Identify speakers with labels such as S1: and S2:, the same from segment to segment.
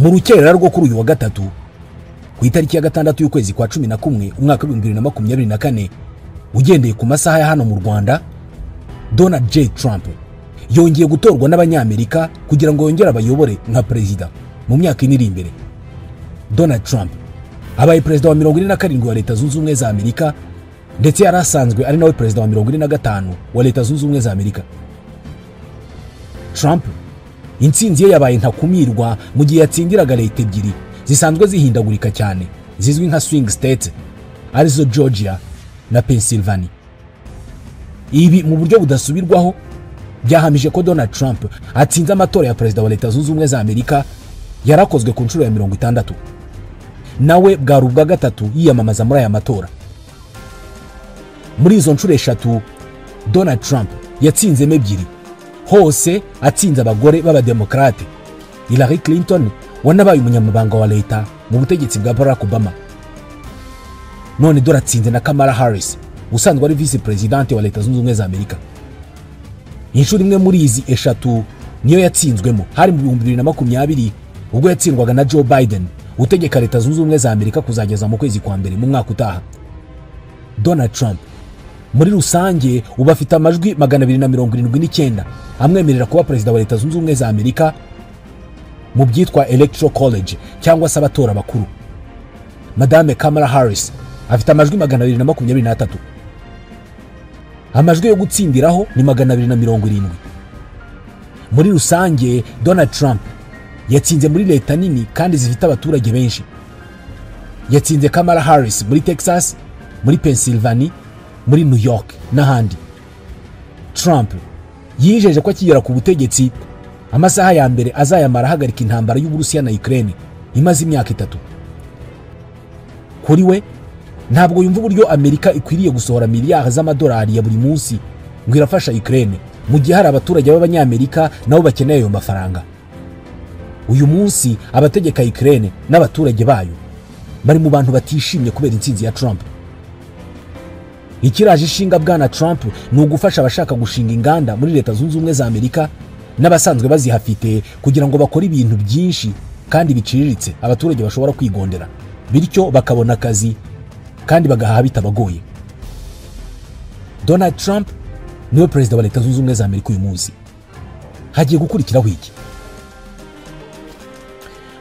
S1: mu rukerera rwo kuri uyu wa gatatu ku itariki ya 6 y'ukwezi kwa 11 umwaka wa 2024 ugendeye ku masaha ya hano mu Rwanda, Donald J. Trump yongeye gutorwa n'abanyamerika kugira ngo yongere abayobore nka perezida mu myaka iri imbere. Donald Trump abaye perezida wa 47 wa Leta Zunze Ubumwe za Amerika, ndetse yarasanzwe ari nawe perezida wa 45 wa Leta Zunze Ubumwe za Amerika. Trump intsinzi ye yabaye ntakumirwa mu gihe yatsindiraga leta ebyiri zisanzwe zihindagurika cyane zizwi nka swing states, arizo Georgia na Pennsylvania. Ibi mu buryo budasubirwaho byahamije ko Donald Trump atsinze amatora ya perezida wa Leta Zunze Ubumwe za Amerika yarakozwe ku nshuro ya 60. Nawe bwari ubwa gatatu yiyamamaza muri aya matora. Muri izo nshuro eshatu Donald Trump yatsinzemo ebyiri, hose atsinze abagore b'abademokrate, Hillary Clinton wanabaye umunyamabanga wa leta mu butegetsi bwa Barack Obama. None dore atsinze na Kamala Harris usanzwe ari vice president wa Leta Zunze Ubumwe za Amerika. Inshuro imwe muri izi eshatu niyo yatsinzwemo hari mu 2020 ubwo yatsindwaga na Joe Biden utegeka Leta Zunze Ubumwe za Amerika kuzageza mu kwezi kwa mbere mu mwaka utaha. Donald Trump muri rusange uba afite amajwi 279 amwemerera kuba perezida wa Leta Zunze Ubumwe za Amerika mu byitwa Electoral College cyangwa se abatora bakuru. Madame Kamala Harris afite amajwi 223. Amajwi yo gutsindiraho ni 270. Muri rusange Donald Trump yatsinze muri leta nini kandi zifite abaturage benshi. Yatsinze Kamala Harris muri Texas, muri Pennsylvania, muri New York n'ahandi. Trump yijeje ko akigera ku butegetsi amasaha ya mbere azayamara ahagarika intambara y'Uburusiya na Ukraine imaze imyaka 3. Kuri we ntabwo yumva uburyo Amerika ikwiriye gusohora miliyari z'amadolari ya buri munsi ngo irafasha Ukraine mu gihe hari abaturage b'abanyamerika nabo bakeneye ayo mafaranga. Uyu munsi abategeka Ukraine n'abaturage bayo bari mu bantu batishimye kubera intsinzi ya Trump. Ikiraje ishinga bwana Trump ni ugufasha abashaka gushinga inganda muri Leta Zunze Ubumwe za Amerika n'abasanzwe bazihafite kugira ngo bakore ibintu byinshi kandi biciriritse abaturage bashobora kwigondera, bityo bakabona akazi kandi bagahaha bitabagoye. Donald Trump niwe perezida wa Leta Zunze Ubumwe za Amerika uyu munsi. Hagiye gukurikiraho iki?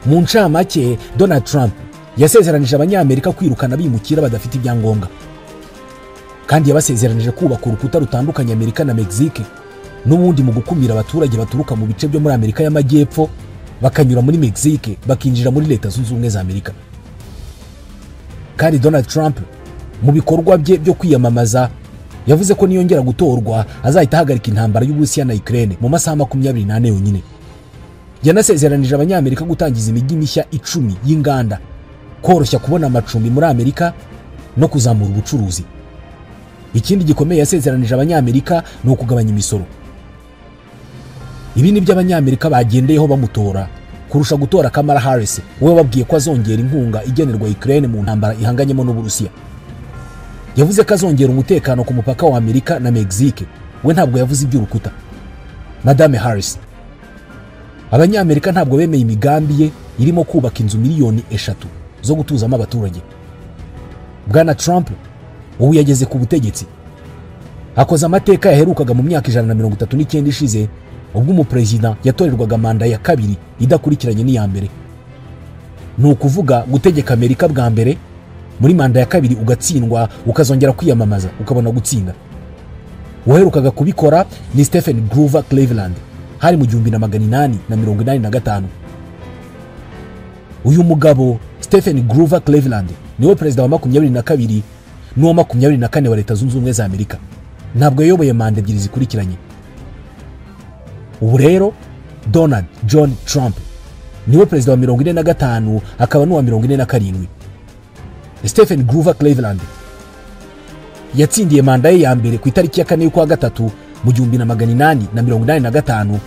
S1: Mu ncamake Donald Trump yasezeranije abanyamerika kwirukana bimukira badafite ibyangombwa, kandi yabasezeranije kubaka urukuta rutandukanya Amerika na Mexique n'ubundi mu gukumira abaturage baturuka mu bice byo muri Amerika y'Amajyepfo bakanyura muri Mexique bakinjira muri Leta Zunze Ubumwe za Amerika. Kandi Donald Trump mu bikorwa bye byo kwiyamamaza yavuze ko niyongera gutorwa azahita ahagarika intambara y'Uburusiya na Ukraine mu masaha 24 yonyine. Yanasezeranije abanyamerika gutangiza imijyi mishya 10 y'inganda, koroshya kubona amacumbi muri Amerika no kuzamura ubucuruzi. Ikindi gikomeye yasezeranije abanyamerika ni ukugabanya imisoro. Ibi ni by'abanyamerika bagendeyeho bamutora kurusha gutora Kamala Harris we babwiye ko azongera inkunga igenerwa Ukraine mu ntambara ihanganyemo n'Uburusiya. Yavuze ko azongera umutekano ku mupaka wa Amerika na Mexique, we ntabwo yavuze iby'urukuta. Madame Harris abanyamerika ntabwo bemeye imigambi ye irimo kubaka inzu miliyoni 3 zo gutuzamo abaturage. Bwana Trump ubu yageze ku butegetsi akoze amateka yaherukaga mu myaka 139 ishize ubwo umuperezida yatorerwaga manda ya kabiri idakurikiranye n'iya mbere. Ni ukuvuga gutegeka Amerika bwa mbere, muri manda ya kabiri ugatsindwa ukazongera kwiyamamaza ukabona gutsinda. Uherukaga kubikora ni Stephen Grover Cleveland hari mu 1885. Uyu mugabo Stephen Grover Cleveland niwe perezida wa 22 n'uwa 24 wa Leta Zunze Ubumwe za Amerika. Ntabwo yayoboye manda ebyiri zikurikiranye. Ubu rero Donald John Trump niwe perezida wa 45 akaba n'uwa 47. Stephen Grover Cleveland yatsindiye manda ye ya mbere ku itariki ya 4 y'ukwa gatatu mu 1885.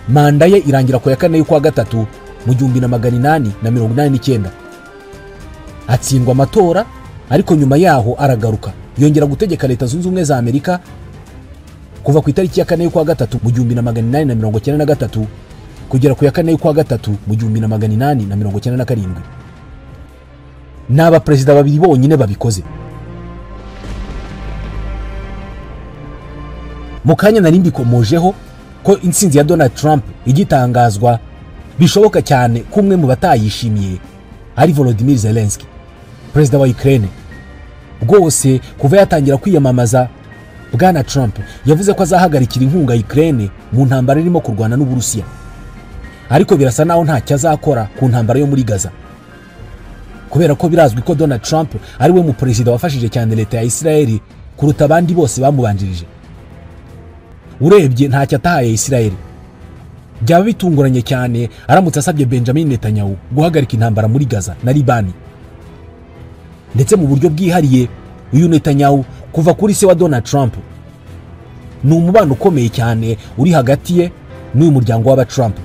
S1: Manda ye irangira ku ya 4 y'ukwa gatatu mu 1889. Atsindwa amatora ariko nyuma yaho aragaruka yongera gutegeka Leta Zunze Ubumwe za Amerika kuva ku itariki ya 4 y'ukwa gatatu mu 1893 kugera ku ya 4 y'ukwa gatatu mu 1897. Ni abaperezida babiri bonyine babikoze. Mu kanya nari mbikomojeho ko intsinzi ya Donald Trump igitangazwa bishoboka cyane kumwe mu batayishimiye ari Volodymyr Zelensky, perezida wa Ukraine. Rwose kuva yatangira kwiyamamaza, Bwana Trump yavuze ko azahagarikira inkunga Ukraine mu ntambara irimo kurwana n'Uburusiya. Ariko birasa naho ntacyo azakora ku ntambara yo muri Gaza, kubera ko birazwi ko Donald Trump ari we mu perezida wafashije cyane leta ya Israel kuruta abandi bose bamubanjirije. Urebye ntacyo atahaye Israel. Byaba bitunguranye cyane aramutse asabye Benjamin Netanyahu guhagarika intambara muri Gaza na Libani. Ndetse mu buryo bwihariye, uyu Netanyahu kuva kuri se wa Donald Trump ni umubano ukomeye cyane uri hagati ye n'uyu muryango w'aba Trump.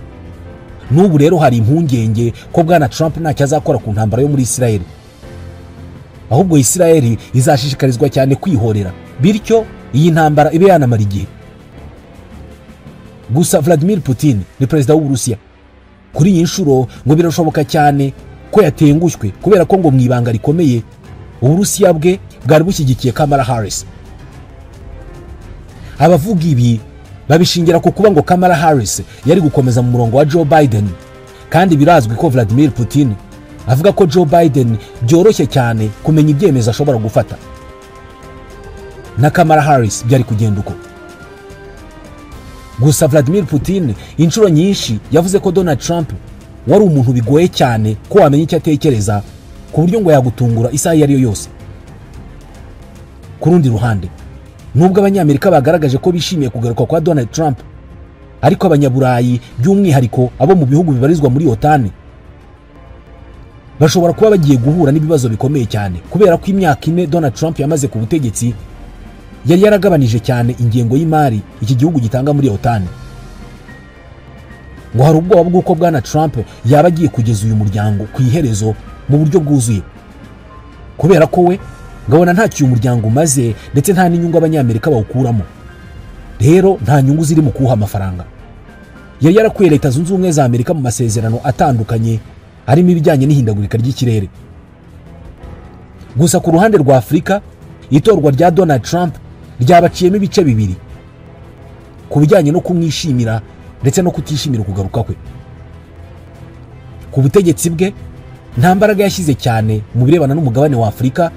S1: N'ubu rero hari impungenge ko Bwana Trump ntacyo azakora ku ntambara yo muri Israel, ahubwo Israel izashishikarizwa cyane kwihorera, bityo iyi ntambara ibe yanamara igihe. Gusa Vladimir Putin ni perezida w'Uburusiya. Kuri iyi nshuro ngo birashoboka cyane ko yatengushywe, kubera ko ngo mu ibanga rikomeye Uburusiya bwe bwari bushyigikiye Kamala Harris. Abavuga ibi babishingira ku kuba ngo Kamala Harris yari gukomeza mu murongo wa Joe Biden, kandi birazwi ko Vladimir Putin avuga ko Joe Biden byoroshye cyane kumenya ibyemezo ashobora gufata. Na Kamala Harris byari kugenda uko. Gusa Vladimir Putin inshuro nyinshi yavuze ko Donald Trump wari umuntu bigoye cyane ko wamenya icyo atekereza, ku buryo ngo yagutungura isaha iyo ari yo yose. Ku rundi ruhande, nubwo abanyamerika bagaragaje ko bishimiye kugaruka kwa Donald Trump, ariko abanyaburayi by'umwihariko abo mu bihugu bibarizwa muri OTAN bashobora kuba bagiye guhura n'ibibazo bikomeye cyane, kubera ko imyaka 4 Donald Trump yamaze ku butegetsi yari yaragabanije cyane ingengo y'imari iki gihugu gitanga muri OTAN. Ngo hari ubwoba bw'uko Bwana Trump yaba agiye kugeza uyu muryango ku iherezo mu buryo bwuzuye, kubera ko we ngabona ntacyo uyu muryango umaze, ndetse nta n'inyungu abanyamerika bawukuramo. Rero nta nyungu ziri mu kuha amafaranga. Yari yarakuye Leta Zunze Ubumwe za Amerika mu masezerano atandukanye arimo ibijyanye n'ihindagurika ry'ikirere. Gusa ku ruhande rwa Afurika, itorwa rya Donald Trump ryabaciyemo ibice bibiri ku bijyanye no kumwishimira ndetse no kutishimira kugaruka kwe. Ku butegetsi bwe nta mbaraga yashyize cyane mu birebana n'umugabane wa Afurika,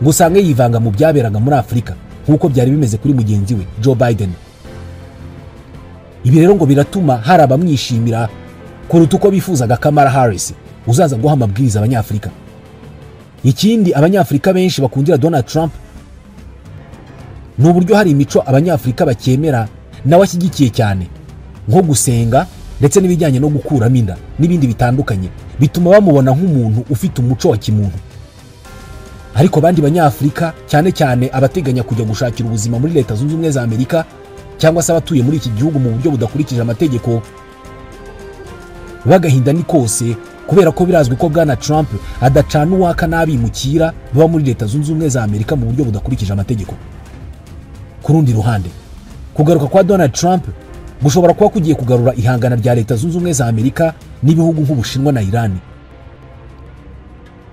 S1: ngo usange yivanga mu byaberaga muri Afurika nk'uko byari bimeze kuri mugenzi we Joe Biden. Ibi rero ngo biratuma hari abamwishimira kuruta uko bifuzaga Kamala Harris uzaza guha amabwiriza abanyafurika. Ikindi abanyafurika benshi bakundira Donald Trump ni uburyo hari imico abanyafurika bakemera nawe ashyigikiye cyane, nko gusenga ndetse n'ibijyanye no gukuramo inda n'ibindi bitandukanye, bituma bamubona nk'umuntu ufite umuco wa kimuntu. Ariko abandi banyafurika, cyane cyane abateganya kujya gushakira ubuzima muri Leta Zunze Ubumwe za Amerika cyangwa se abatuye muri iki gihugu mu buryo budakurikije amategeko, bagahinda ni kose, kubera ko birazwi ko Bwana Trump adacana uwaka n'abimukira baba muri Leta Zunze Ubumwe za Amerika mu buryo budakurikije amategeko. Ku rundi ruhande, kugaruka kwa Donald Trump gushobora kuba kugiye kugarura ihangana rya Leta Zunze Ubumwe za Amerika n'ibihugu nk'Ubushinwa na Iran.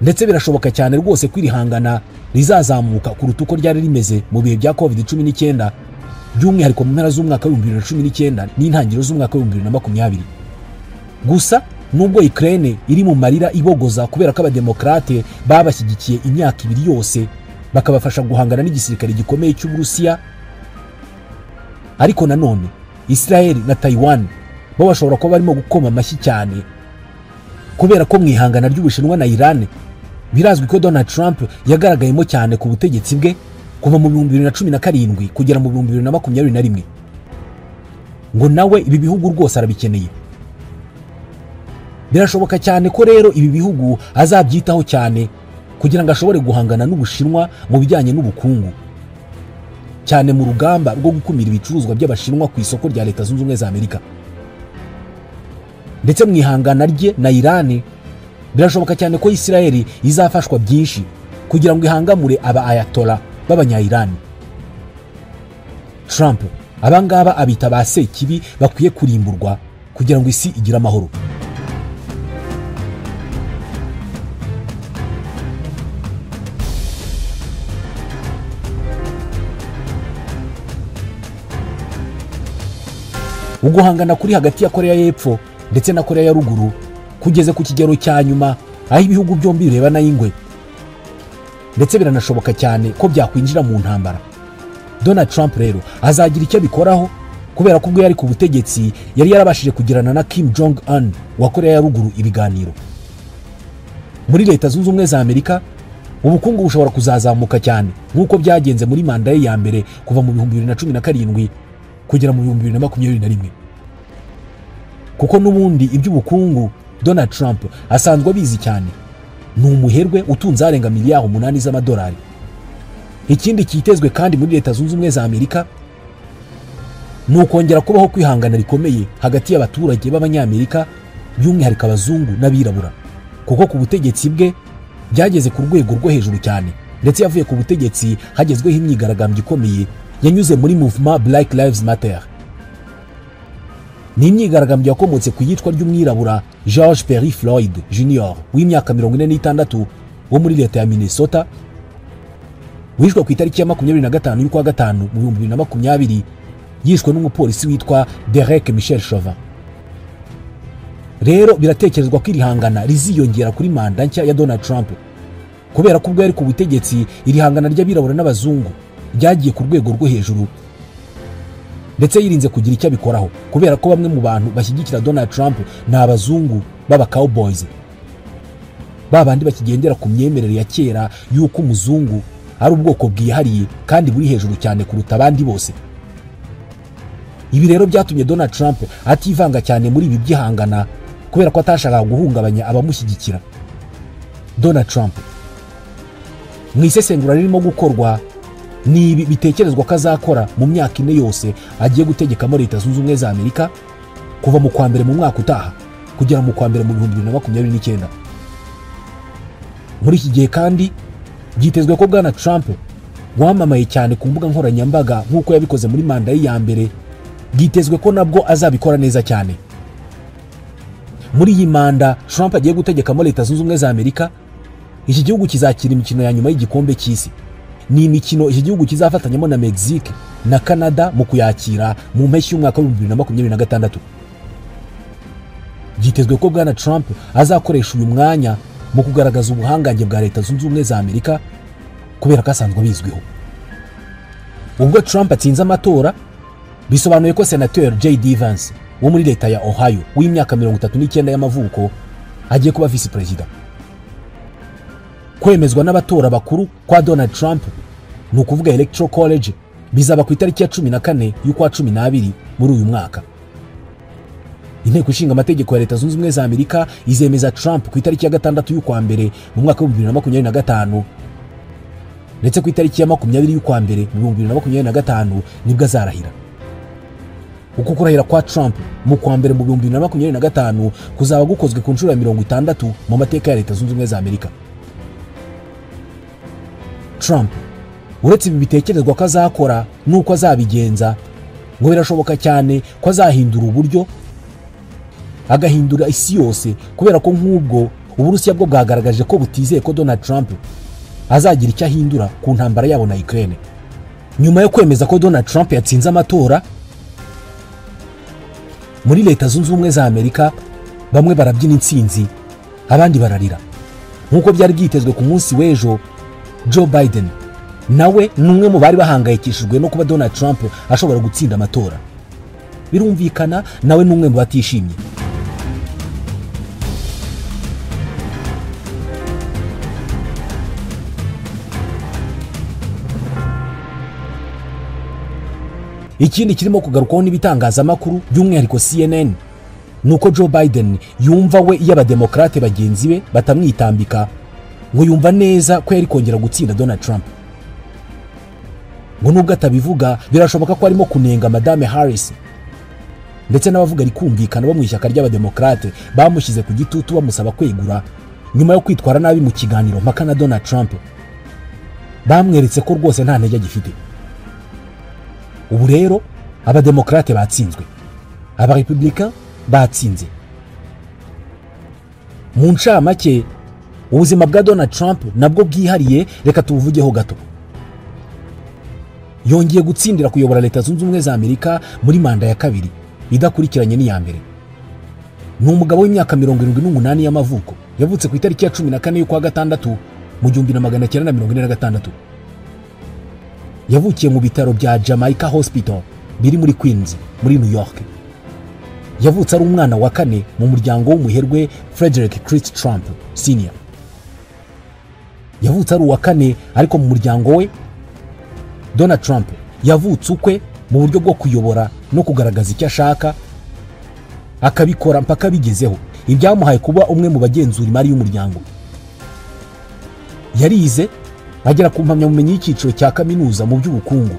S1: Ndetse birashoboka cyane rwose ko irihangana rizazamuka kuruta uko ryari rimeze mu bihe bya COVID-19, by'umwihariko mu mpera z'umwaka wa 2019 n'intangiriro z'umwaka wa 2020. Gusa nubwo Ukraine iri mu marira ibogoza kubera ko abademokrate babashyigikiye imyaka 2 yose bakabafasha guhangana n'igisirikare gikomeye cy'Uburusiya, ariko nanone Israel na Taiwan bo bashobora kuba barimo gukoma amashyi cyane, kubera ko mwihangana ry'Ubushinwa na Iran birazwi ko Donald Trump yagaragayemo cyane ku butegetsi bwe kuva mu 2017 kugera mu 2021. Ngo nawe ibi bihugu rwose arabikeneye. Birashoboka cyane ko rero ibi bihugu azabyitaho cyane kugira ngo ashobore guhangana n'Ubushinwa mu bijyanye n'ubukungu, cyane mu rugamba rwo gukumira ibicuruzwa by'Abashinwa ku isoko rya Leta Zunze Ubumwe za Amerika. Ndetse mwihangana rye na Iran birashoboka cyane ko Israel izafashwa byinshi kugira ngo ihangamure aba ayatola b'abanya-Iran. Trump abangaba abita ba sekibi bakwiye kurimburwa kugira ngo isi igire amahoro. Uguhangana kuri hagati ya Korea y'Epfo ndetse na Korea ya Ruguru kugeze ku kigero cya nyuma, aho ibihugu byombi birebana y'ingwe, ndetse biranashoboka cyane ko byakwinjira mu ntambara. Donald Trump rero azagira icyo abikoraho, kubera ko ubwo yari ku butegetsi yari yarabashije kugirana na Kim Jong Un wa Korea ya Ruguru ibiganiro. Muri Leta Zunze Ubumwe za Amerika ubukungu bushobora kuzazamuka cyane nk'uko byagenze muri manda ye ya mbere kuva mu 2017 kugera mu 2021, kuko n'ubundi iby'ubukungu Donald Trump asanzwe abizi cyane. Ni umuherwe utunze arenga miliyari 8 z'amadolari. Ikindi kitezwe kandi muri Leta Zunze Ubumwe za Amerika ni ukongera kubaho kwihangana rikomeye hagati y'abaturage b'Abanyamerika, by'umwihariko abazungu n'abirabura, kuko ku butegetsi bwe byageze ku rwego rwo hejuru cyane, ndetse yavuye ku butegetsi hagezweho imyigaragambyo ikomeye yanyuze muri movement Black Lives Matter. Ni imyigaragambyo yakomotse ku yitwa ry'umwirabura George Perry Floyd Jr. w'imyaka 46 wo muri leta ya Minnesota, wishwe ku itariki ya 25 y'ukwa gatanu mu 2020, yishwe n'umupolisi witwa Derek Michel Chauvin. Rero biratekerezwa ko iri hangana riziyongera kuri manda nshya ya Donald Trump, kubera ko ubwo yari ku butegetsi iri hangana ry'abirabura n'abazungu ryagiye ku rwego rwo hejuru, ndetse yirinze kugira icyo abikoraho, kubera ko bamwe mu bantu bashyigikira Donald Trump ni abazungu b'aba cowboys, babandi bakigendera ku myemerere ya kera y'uko umuzungu ari ubwoko bwihariye kandi buri hejuru cyane kuruta abandi bose. Ibi rero byatumye Donald Trump ativanga cyane muri ibi byihangana, kubera ko atashakaga guhungabanya abamushyigikira. Donald Trump mu isesengura ririmo gukorwa ni ibi bitekerezwa ko azakora mu myaka 4 yose agiye gutegekamo Leta Zunze Ubumwe za Amerika, kuva mu kwa mbere mu mwaka utaha kugera mu kwa mbere mu 2029. Muri iki gihe kandi byitezwe ko Bwana Trump wamamaye cyane ku mbuga nkoranyambaga nk'uko yabikoze muri manda ye ya mbere, byitezwe ko nabwo azabikora neza cyane. Muri iyi manda Trump agiye gutegekamo Leta Zunze Ubumwe za Amerika, iki gihugu kizakira imikino ya nyuma y'igikombe cy'isi. Ni imikino iki gihugu kizafatanyamo na Mexique na Canada mu kuyakira mu mpeshyi y'umwaka wa 2026. Byitezwe ko Bwana Trump azakoresha uyu mwanya mu kugaragaza ubuhangange bwa Leta Zunze Ubumwe za Amerika, kubera ko asanzwe bizwiho. Ubwo Trump atsinze amatora, bisobanuye ko Senateur J.D. Vance wo muri leta ya Ohio w'imyaka 39 y'amavuko agiye kuba vice president. Kwemezwa n'abatora bakuru kwa Donald Trump, ni ukuvuga Electoral College, bizaba ku itariki ya 14 y'ukwa 12 muri uyu mwaka. Inteko ishinga amategeko ya Leta Zunze Ubumwe za Amerika izemeza Trump ku itariki ya 6 y'ukwa mbere mu mwaka wa 2025, ndetse ku itariki ya 20 y'ukwa mbere mu 2025 nibwo azarahira. Uko kurahira kwa Trump mu kwa mbere mu 2025 kuzaba gukozwe ku nshuro ya 60 mu mateka ya Leta Zunze Ubumwe za Amerika. Trump uretse ibi bitekerezwa ko azakora nuko azabigenza, ngo birashoboka cyane ko azahindura uburyo, agahindura isi yose, kubera ko nk'ubwo Uburusiya bwo bwagaragaje ko butizeye ko Donald Trump azagira icyo ahindura ku ntambara yabo na Ukraine. Nyuma yo kwemeza ko Donald Trump yatsinze amatora, muri Leta Zunze Ubumwe za Amerika bamwe barabyina intsinzi, abandi bararira. Nk'uko byari byitezwe ku munsi w'ejo, Joe Biden nawe numwe mu bari bahangayikishijwe no kuba Donald Trump ashobora gutsinda amatora. Birumvikana nawe numwe mu batishimye. Ikindi kirimo kugarukwaho n'ibitangazamakuru by'umwihariko CNN, nuko Joe Biden yumva we y'abademokrate bagenzi be batamwitambika, ngo yumva neza ko yari kongera gutsinda Donald Trump. Ngo nubwo atabivuga, birashoboka ko arimo kunenga Madame Harris, ndetse n'abavuga ari kumvikana bo mu ishyaka ry'abademokrate bamushyize ku gitutu bamusaba kwegura nyuma yo kwitwara nabi mu kiganiro mpaka na Donald Trump. Bamweretse ko rwose nta ntege agifite. Ubu rero abademokrate batsinzwe, aba Republican batsinze. Mu ncamake ubuzima bwa Donald Trump nabwo bwihariye, reka tubuvugeho gato. Yongeye gutsindira kuyobora Leta Zunze Ubumwe za Amerika muri manda ya kabiri idakurikiranye n'iya mbere. Ni umugabo w'imyaka 78 y'amavuko, yavutse ku itariki ya 14 y'ukwa gatandatu mu 1946. Yavukiye mu bitaro bya Jamaica Hospital biri muri Queens muri New York. Yavutse ari umwana wa kane mu muryango w'umuherwe Frederick Christ Trump Senior. Yavutse ari uwa kane ariko mu muryango we Donald Trump yavutse ukwe mu buryo bwo kuyobora no kugaragaza icyo ashaka, akabikora mpaka bigezeho. Ibyamuhaye kuba umwe mu bagenzura imari y'umuryango. Yarize agera ku mpamyabumenyi y'icyiciro cya kaminuza mu by'ubukungu.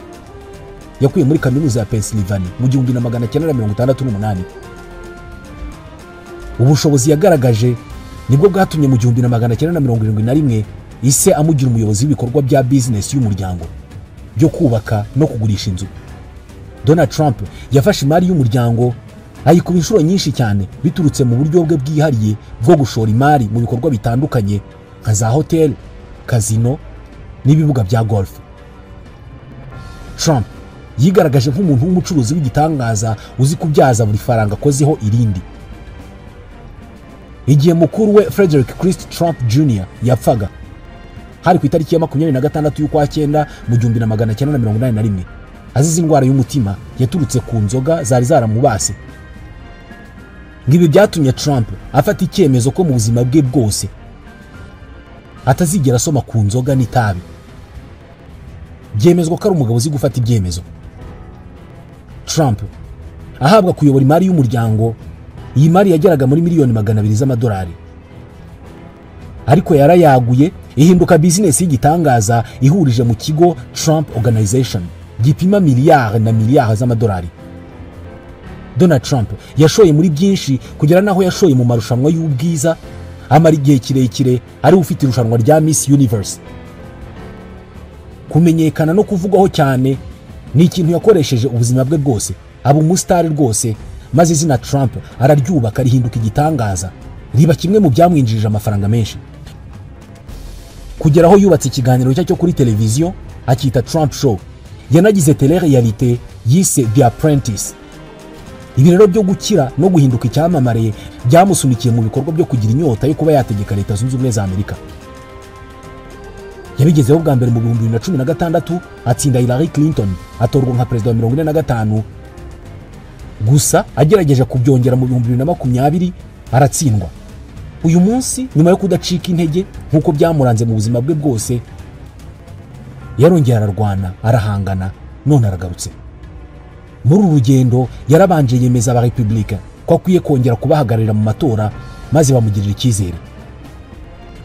S1: Yakuye muri kaminuza ya Pennsylvania mu 1968. Ubushobozi yagaragaje nibwo bwatumye mu 1971 ise amugira umuyobozi w'ibikorwa bya business y'umuryango byo kubaka no kugurisha inzu. Donald Trump yafashe imari y'umuryango ayikuba inshuro nyinshi cyane biturutse mu buryo bwe bwihariye bwo gushora imari mu bikorwa bitandukanye nka za hotel, casino n'ibibuga bya golf. Trump yigaragaje nk'umuntu w'umucuruzi w'igitangaza uzi kubyaza buri faranga akozeho irindi. Igihe mukuru we Frederick Christ Trump Jr. yapfaga hari ku itariki ya 26 y'ukwa cyenda mu 1981 azize indwara y'umutima yaturutse ku nzoga zari zaramubase. Ngibi byatumye Trump afata icyemezo ko mu buzima bwe bwose atazigera asoma ku nzoga n'itabi. Byemezwa ko ari umugabo uzi gufata ibyemezo. Trump ahabwa kuyobora imari y'umuryango. Iyi mari yageraga muri miliyoni 200 z'amadolari, ariko yarayaguye ihinduka business y'igitangaza ihurije mu kigo Trump Organization gipima miliyari na miliyari z'amadolari. Donald Trump yashoye muri byinshi kugera naho yashoye mu marushanwa y'ubwiza, amara igihe kirekire ari ufite irushanwa rya Miss Universe. Kumenyekana no kuvugwaho cyane ni ikintu yakoresheje ubuzima bwe bwose, aba umustar rwose, maze izina Trump araryubaka rihinduka igitangaza, riba kimwe mu byamwinjirije amafaranga menshi. Kugeraho yubatse ikiganiro cyo kuri televiziyo akita Trump Show, yanagize tele-realite yise The Apprentice. Ibi rero byo gukira no guhinduka icyamamare byamusunikiye mu bikorwa byo kugira inyota yo kuba yategeka Leta Zunze Ubumwe za Amerika. Yabigezeho bwa mbere mu 2016 atsinda Hillary Clinton atorwa nka perezida wa 45, gusa agerageje kubyongera mu 2020 aratsindwa. Uyu munsi nyuma yo kudacika intege nkuko byamuranze mu buzima bwe bwose, yarongera ararwana, arahangana, none aragarutse. Muri uru rugendo yarabanje yemeza aba Republika ko akwiye kongera kubahagararira mu matora maze bamugirira icyizere.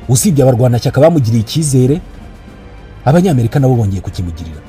S1: Usibye abarwanashyaka bamugiriye icyizere, abanyamerika nabo bongeye kukimugirira.